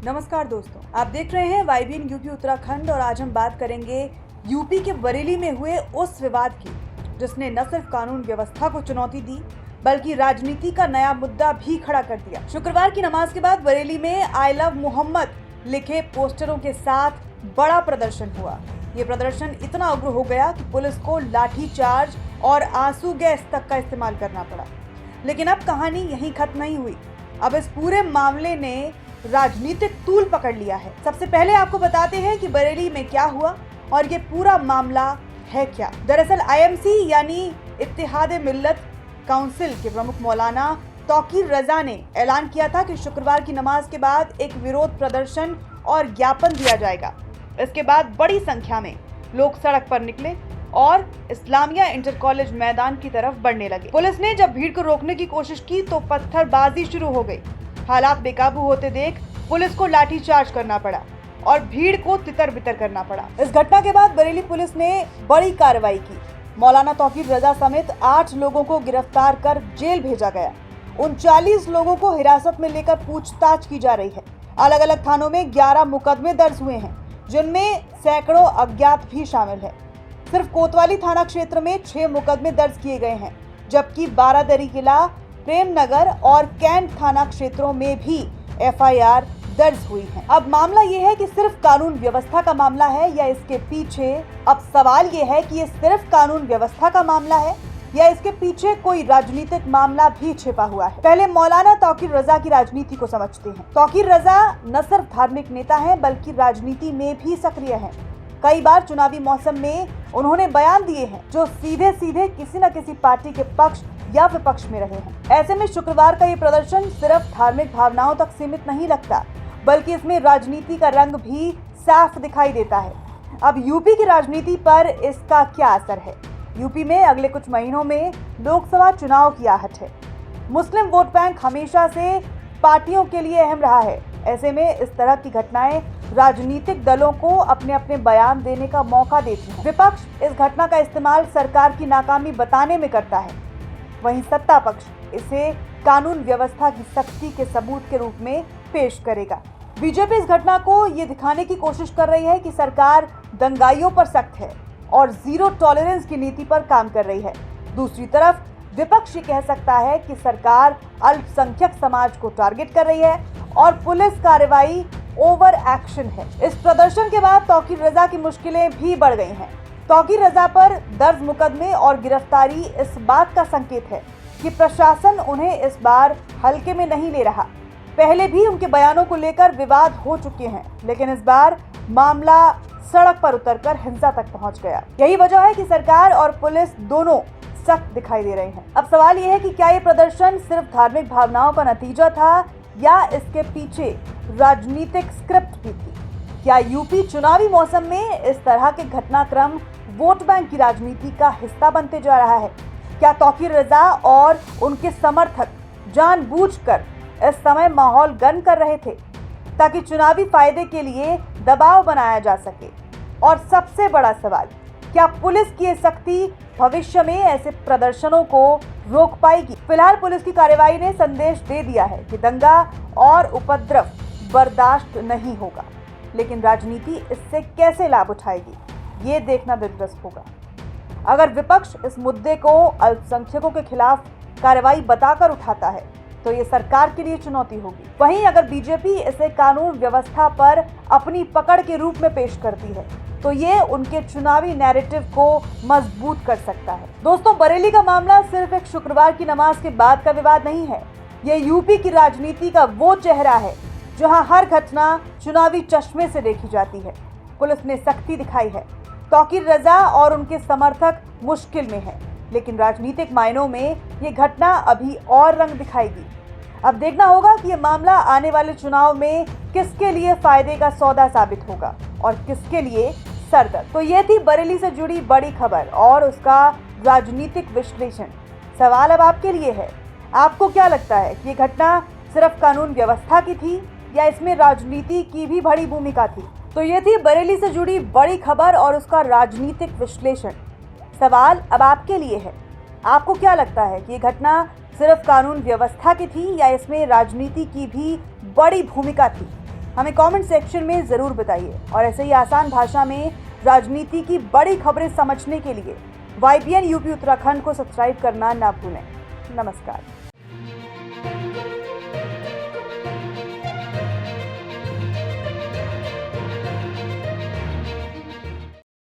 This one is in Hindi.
नमस्कार दोस्तों, आप देख रहे हैं YBN यूपी उत्तराखंड और आज हम बात करेंगे यूपी के बरेली में हुए उस विवाद की जिसने न सिर्फ कानून व्यवस्था को चुनौती दी बल्कि राजनीति का नया मुद्दा भी खड़ा कर दिया। शुक्रवार की नमाज के बाद बरेली में आई लव मोहम्मद लिखे पोस्टरों के साथ बड़ा प्रदर्शन हुआ। ये प्रदर्शन इतना उग्र हो गया कि पुलिस को लाठी चार्ज और आंसू गैस तक का इस्तेमाल करना पड़ा। लेकिन अब कहानी यहीं खत्म नहीं हुई। अब इस पूरे मामले ने राजनीतिक तूल पकड़ लिया है। सबसे पहले आपको बताते हैं कि बरेली में क्या हुआ और ये पूरा मामला है क्या। दरअसल IMC यानी इत्तेहादे मिल्लत काउंसिल के प्रमुख मौलाना तौकीर रजा ने ऐलान किया था कि शुक्रवार की नमाज के बाद एक विरोध प्रदर्शन और ज्ञापन दिया जाएगा। इसके बाद बड़ी संख्या में लोग सड़क पर निकले और इस्लामिया इंटर कॉलेज मैदान की तरफ बढ़ने लगे। पुलिस ने जब भीड़ को रोकने की कोशिश की तो पत्थरबाजी शुरू हो गई। हालात बेकाबू होते देख पुलिस को लाठीचार्ज करना पड़ा और भीड़ को तितर-बितर करना पड़ा। इस घटना के बाद बरेली पुलिस ने बड़ी कार्रवाई की। मौलाना तौकीर रजा समेत 8 लोगों को गिरफ्तार कर जेल भेजा गया। 39 लोगों को हिरासत में लेकर पूछताछ की जा रही है। अलग अलग थानों में 11 मुकदमे दर्ज हुए हैं, जिनमें सैकड़ों अज्ञात भी शामिल है। सिर्फ कोतवाली थाना क्षेत्र में 6 मुकदमे दर्ज किए गए हैं, जबकि बारादरी किला, प्रेमनगर और कैंट थाना क्षेत्रों में भी FIR दर्ज हुई है। अब मामला ये है कि सिर्फ कानून व्यवस्था का मामला है या इसके पीछे, अब सवाल ये है कि ये सिर्फ कानून व्यवस्था का मामला है या इसके पीछे कोई राजनीतिक मामला भी छिपा हुआ है। पहले मौलाना तौकीर रजा की राजनीति को समझते हैं। तौकीर रजा न सिर्फ धार्मिक नेता हैं बल्कि राजनीति में भी सक्रिय हैं। कई बार चुनावी मौसम में उन्होंने बयान दिए हैं जो सीधे सीधे किसी न किसी पार्टी के पक्ष या विपक्ष में रहे हैं। ऐसे में शुक्रवार का ये प्रदर्शन सिर्फ धार्मिक भावनाओं तक सीमित नहीं लगता बल्कि इसमें राजनीति का रंग भी साफ दिखाई देता है। अब यूपी की राजनीति पर इसका क्या असर है? यूपी में अगले कुछ महीनों में लोकसभा चुनाव की आहट है। मुस्लिम वोट बैंक हमेशा से पार्टियों के लिए अहम रहा है। ऐसे में इस तरह की घटनाएं राजनीतिक दलों को अपने अपने बयान देने का मौका देती हैं। विपक्ष इस घटना का इस्तेमाल सरकार की नाकामी बताने में करता है, वहीं सत्ता पक्ष इसे कानून व्यवस्था की सख्ती के सबूत के रूप में पेश करेगा। बीजेपी इस घटना को ये दिखाने की कोशिश कर रही है कि सरकार दंगाइयों पर सख्त है और जीरो टॉलरेंस की नीति पर काम कर रही है। दूसरी तरफ विपक्ष ये कह सकता है कि सरकार अल्पसंख्यक समाज को टारगेट कर रही है और पुलिस कार्रवाई ओवर एक्शन है। इस प्रदर्शन के बाद तौकीर रजा की मुश्किलें भी बढ़ गई हैं। तौकीर रजा पर दर्ज मुकदमे और गिरफ्तारी इस बात का संकेत है कि प्रशासन उन्हें इस बार हल्के में नहीं ले रहा। पहले भी उनके बयानों को लेकर विवाद हो चुके हैं, लेकिन इस बार मामला सड़क पर उतरकर हिंसा तक पहुंच गया। यही वजह है कि सरकार और पुलिस दोनों सख्त दिखाई दे रहे हैं। अब सवाल यह है कि क्या ये प्रदर्शन सिर्फ धार्मिक भावनाओं का नतीजा था या इसके पीछे राजनीतिक स्क्रिप्ट भी थी? क्या यूपी चुनावी मौसम में इस तरह के घटनाक्रम वोट बैंक की राजनीति का हिस्सा बनते जा रहा है? क्या तौकीर रजा और उनके समर्थक जानबूझकर इस समय माहौल गर्म कर रहे थे ताकि चुनावी फायदे के लिए दबाव बनाया जा सके? और सबसे बड़ा सवाल, क्या पुलिस की सख्ती भविष्य में ऐसे प्रदर्शनों को रोक पाएगी? फिलहाल पुलिस की कार्रवाई ने संदेश दे दिया है कि दंगा और उपद्रव बर्दाश्त नहीं होगा, लेकिन राजनीति इससे कैसे लाभ उठाएगी ये देखना दिलचस्प होगा। अगर विपक्ष इस मुद्दे को अल्पसंख्यकों के खिलाफ कार्रवाई बताकर उठाता है तो ये सरकार के लिए चुनौती होगी। वहीं अगर बीजेपी इसे कानून व्यवस्था पर अपनी पकड़ के रूप में पेश करती है तो ये उनके चुनावी नैरेटिव को मजबूत कर सकता है। दोस्तों, बरेली का मामला सिर्फ एक शुक्रवार की नमाज के बाद का विवाद नहीं है। ये यूपी की राजनीति का वो चेहरा है जहां हर घटना चुनावी चश्मे से देखी जाती है। पुलिस ने सख्ती दिखाई है, तौकीर रजा और उनके समर्थक मुश्किल में हैं, लेकिन राजनीतिक मायनों में ये घटना अभी और रंग दिखाएगी। अब देखना होगा कि ये मामला आने वाले चुनाव में किसके लिए फायदे का सौदा साबित होगा और किसके लिए सरदर्द। तो ये थी बरेली से जुड़ी बड़ी खबर और उसका राजनीतिक विश्लेषण। सवाल अब आपके लिए है, आपको क्या लगता है कि ये घटना सिर्फ कानून व्यवस्था की थी या इसमें राजनीति की भी बड़ी भूमिका थी? तो ये थी बरेली से जुड़ी बड़ी खबर और उसका राजनीतिक विश्लेषण। सवाल अब आपके लिए है, आपको क्या लगता है कि ये घटना सिर्फ कानून व्यवस्था की थी या इसमें राजनीति की भी बड़ी भूमिका थी? हमें कमेंट सेक्शन में ज़रूर बताइए। और ऐसे ही आसान भाषा में राजनीति की बड़ी खबरें समझने के लिए YBN यूपी उत्तराखंड को सब्सक्राइब करना ना भूलें। नमस्कार।